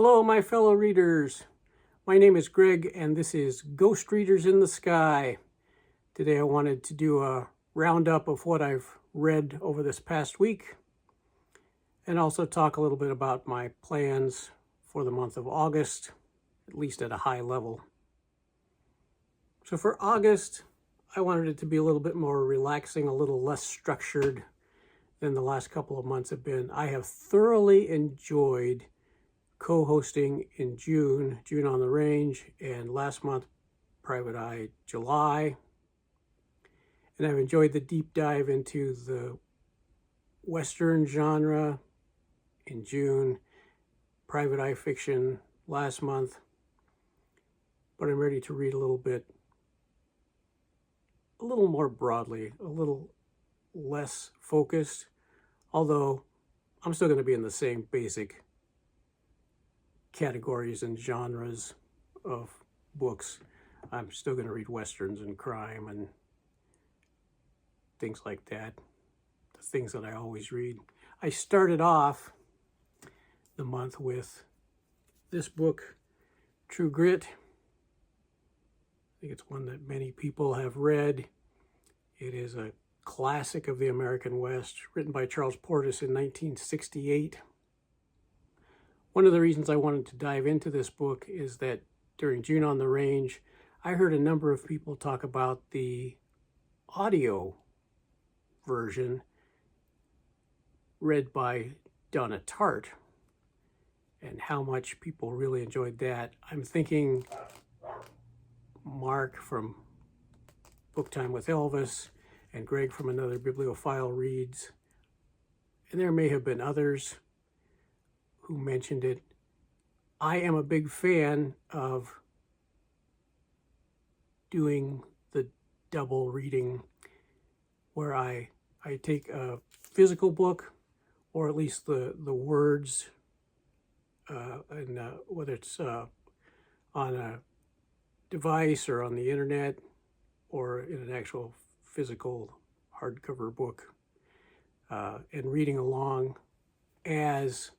Hello, my fellow readers. My name is Greg, and this is Ghost Readers in the Sky. Today I wanted to do a roundup of what I've read over this past week, and also talk a little bit about my plans for the month of August, at least at a high level. So for August, I wanted it to be a little bit more relaxing, a little less structured than the last couple of months have been. I have thoroughly enjoyed co-hosting in June on the Range, and last month, Private Eye, July. And I've enjoyed the deep dive into the Western genre in June, Private Eye fiction last month. But I'm ready to read a little more broadly, a little less focused, although I'm still going to be in the same basic categories and genres of books. I'm still going to read Westerns and crime and things like that, the things that I always read. I started off the month with this book, True Grit. I think it's one that many people have read. It is a classic of the American West, written by Charles Portis in 1968. One of the reasons I wanted to dive into this book is that during June on the Range, I heard a number of people talk about the audio version read by Donna Tartt and how much people really enjoyed that. I'm thinking Mark from Book Time with Elvis and Greg from Another Bibliophile Reads, and there may have been others who mentioned it. I am a big fan of doing the double reading where I take a physical book, or at least the words, and whether it's on a device or on the internet or in an actual physical hardcover book, and reading along as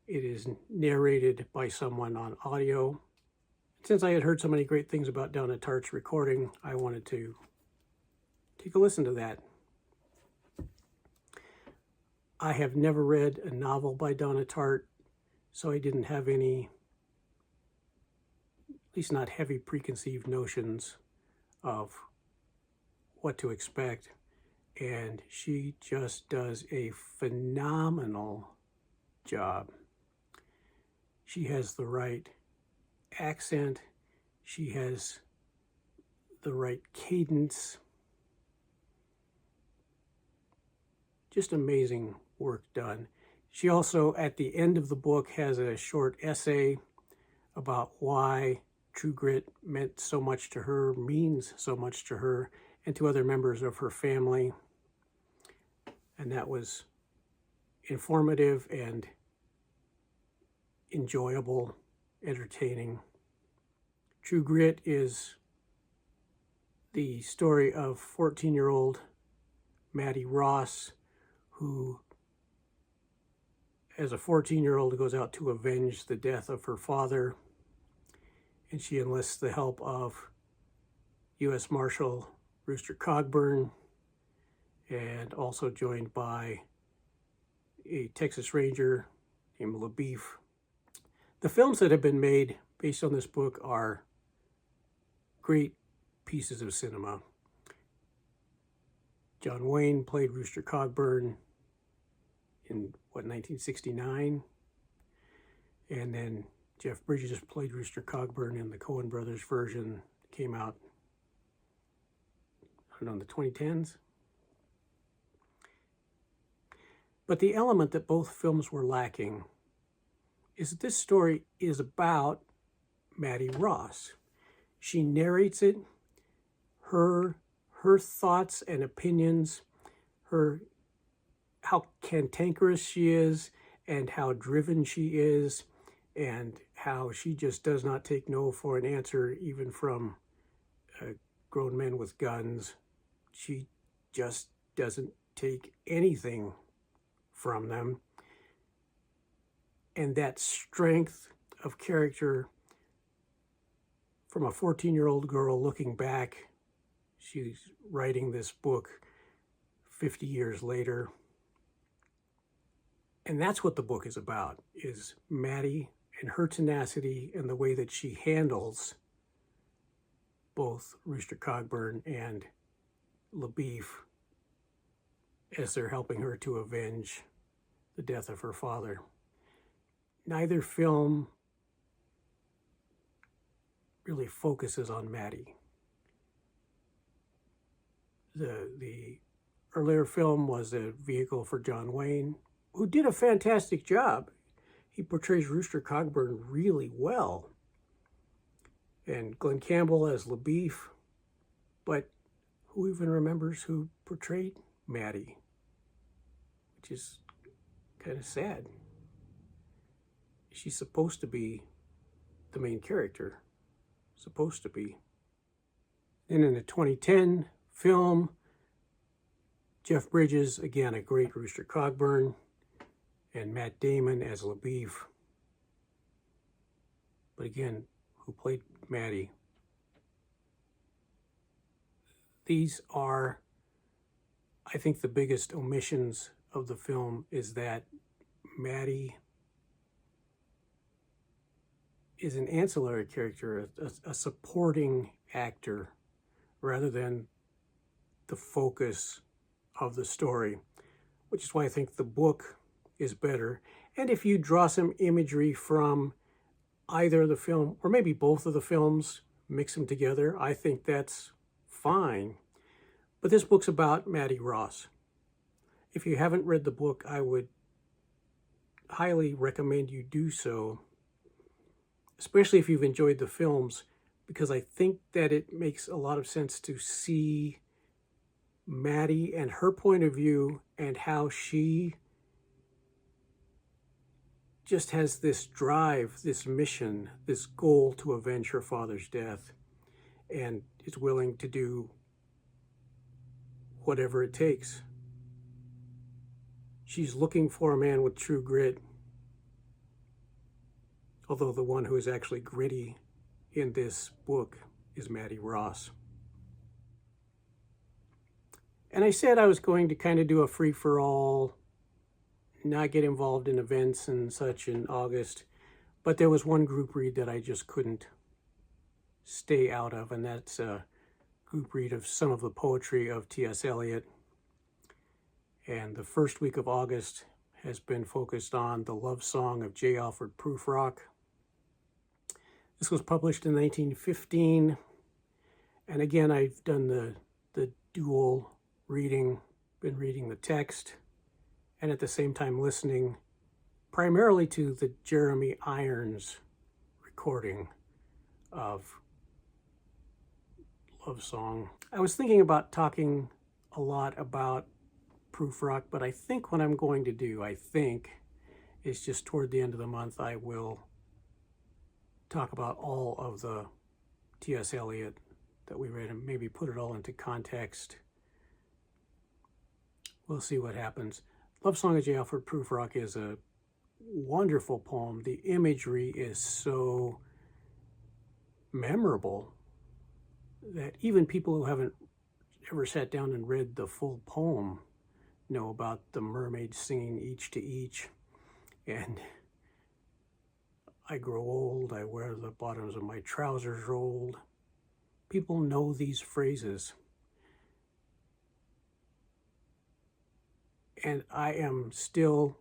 it is narrated by someone on audio. Since I had heard so many great things about Donna Tartt's recording, I wanted to take a listen to that. I have never read a novel by Donna Tartt, so I didn't have any, at least not heavy preconceived notions of what to expect. And she just does a phenomenal job. She has the right accent. She has the right cadence. Just amazing work done. She also, at the end of the book, has a short essay about why True Grit meant so much to her, means so much to her, and to other members of her family. And that was informative and enjoyable, entertaining. True Grit is the story of 14-year-old Maddie Ross, who, as a 14-year-old, goes out to avenge the death of her father, and she enlists the help of U.S. Marshal Rooster Cogburn, and also joined by a Texas Ranger named LaBeef. The films that have been made based on this book are great pieces of cinema. John Wayne played Rooster Cogburn in, 1969? And then Jeff Bridges played Rooster Cogburn in the Coen Brothers version. Came out, I don't know, in the 2010s? But the element that both films were lacking is that this story is about Maddie Ross. She narrates it, her thoughts and opinions, how cantankerous she is, and how driven she is, and how she just does not take no for an answer, even from grown men with guns. She just doesn't take anything from them. And that strength of character from a 14-year-old girl looking back. She's writing this book 50 years later. And that's what the book is about, is Maddie and her tenacity and the way that she handles both Rooster Cogburn and LaBeef as they're helping her to avenge the death of her father. Neither film really focuses on Maddie. The earlier film was a vehicle for John Wayne, who did a fantastic job. He portrays Rooster Cogburn really well. And Glenn Campbell as LaBeef, but who even remembers who portrayed Maddie? Which is kind of sad. She's supposed to be the main character. Supposed to be. And in the 2010 film, Jeff Bridges, again, a great Rooster Cogburn, and Matt Damon as LaBeef. But again, who played Maddie? These are, I think, the biggest omissions of the film is that Maddie is an ancillary character, a supporting actor, rather than the focus of the story, which is why I think the book is better. And if you draw some imagery from either the film, or maybe both of the films, mix them together, I think that's fine. But this book's about Maddie Ross. If you haven't read the book, I would highly recommend you do so, especially if you've enjoyed the films, because I think that it makes a lot of sense to see Maddie and her point of view and how she just has this drive, this mission, this goal to avenge her father's death, and is willing to do whatever it takes. She's looking for a man with true grit, although the one who is actually gritty in this book is Maddie Ross. And I said I was going to kind of do a free-for-all, not get involved in events and such in August, but there was one group read that I just couldn't stay out of, and that's a group read of some of the poetry of T.S.Eliot. And the first week of August has been focused on the love song of J. Alfred Prufrock. This was published in 1915, and again, I've done the dual reading, been reading the text, and at the same time listening primarily to the Jeremy Irons recording of Love Song. I was thinking about talking a lot about Prufrock, but I think what I'm going to do, is just toward the end of the month, I will talk about all of the T.S. Eliot that we read and maybe put it all into context. We'll see what happens. Love Song of J. Alfred Prufrock is a wonderful poem. The imagery is so memorable that even people who haven't ever sat down and read the full poem know about the mermaids singing each to each, and I grow old, I wear the bottoms of my trousers rolled. People know these phrases. And I am still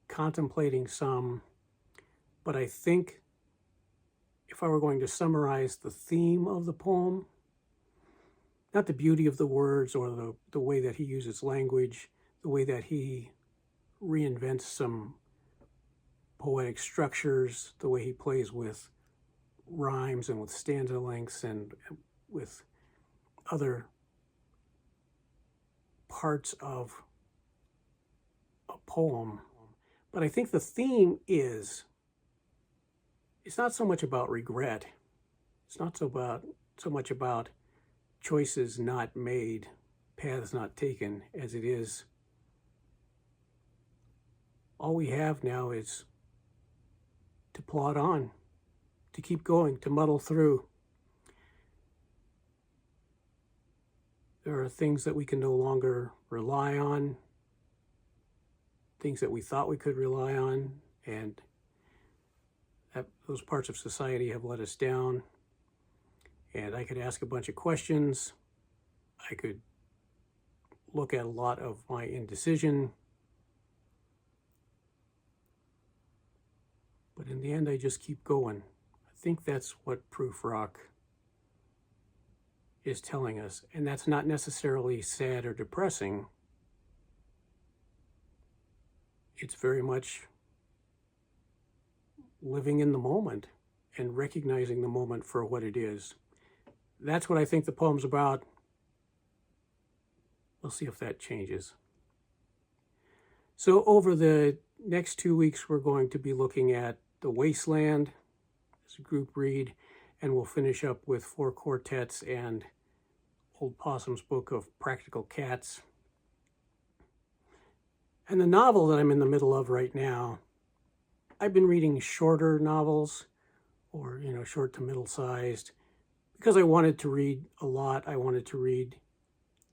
contemplating some, but I think if I were going to summarize the theme of the poem, not the beauty of the words or the way that he uses language, the way that he reinvents some poetic structures, the way he plays with rhymes and with stanza lengths and with other parts of a poem. But I think the theme is, it's not so much about regret. It's not so much about choices not made, paths not taken, as it is all we have now is to plod on to keep going, to muddle through. There are things that we can no longer rely on, things that we thought we could rely on, and those parts of society have let us down. And I could ask a bunch of questions. I could look at a lot of my indecision. But in the end, I just keep going. I think that's what Prufrock is telling us. And that's not necessarily sad or depressing. It's very much living in the moment and recognizing the moment for what it is. That's what I think the poem's about. We'll see if that changes. So over the next 2 weeks, we're going to be looking at The Wasteland as a group read, and we'll finish up with 4 quartets and Old Possum's book of Practical Cats. And the novel that I'm in the middle of right now, I've been reading shorter novels, or, short to middle-sized, because I wanted to read a lot. I wanted to read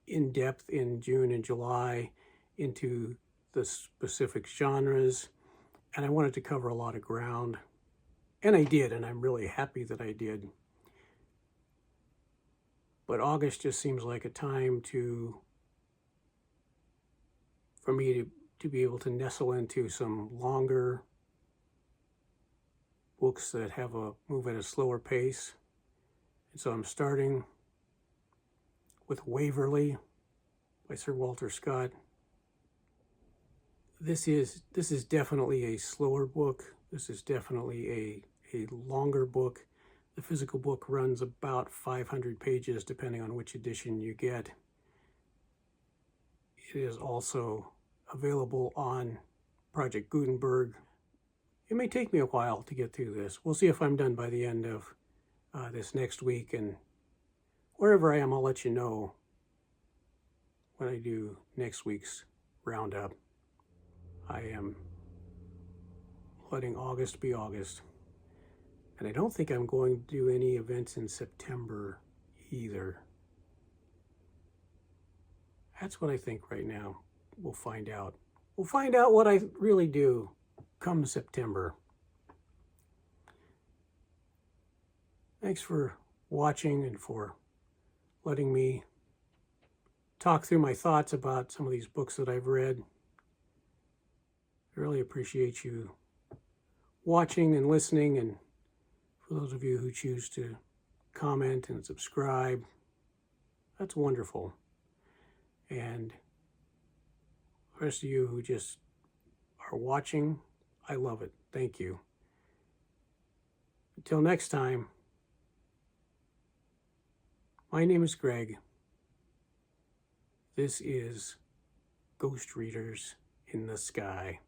in depth in June and July into the specific genres, and I wanted to cover a lot of ground. And I did, and I'm really happy that I did. But August just seems like a time for me to be able to nestle into some longer books that move at a slower pace. And so I'm starting with Waverley by Sir Walter Scott. This is definitely a slower book. This is definitely a longer book. The physical book runs about 500 pages, depending on which edition you get. It is also available on Project Gutenberg. It may take me a while to get through this. We'll see if I'm done by the end of this next week, and wherever I am, I'll let you know when I do next week's roundup. I am letting August be August, and I don't think I'm going to do any events in September either. That's what I think right now. We'll find out. We'll find out what I really do come September. Thanks for watching and for letting me talk through my thoughts about some of these books that I've read. I really appreciate you watching and listening, and for those of you who choose to comment and subscribe, that's wonderful. And the rest of you who just are watching, I love it. Thank you. Until next time, my name is Greg. This is Ghost Readers in the Sky.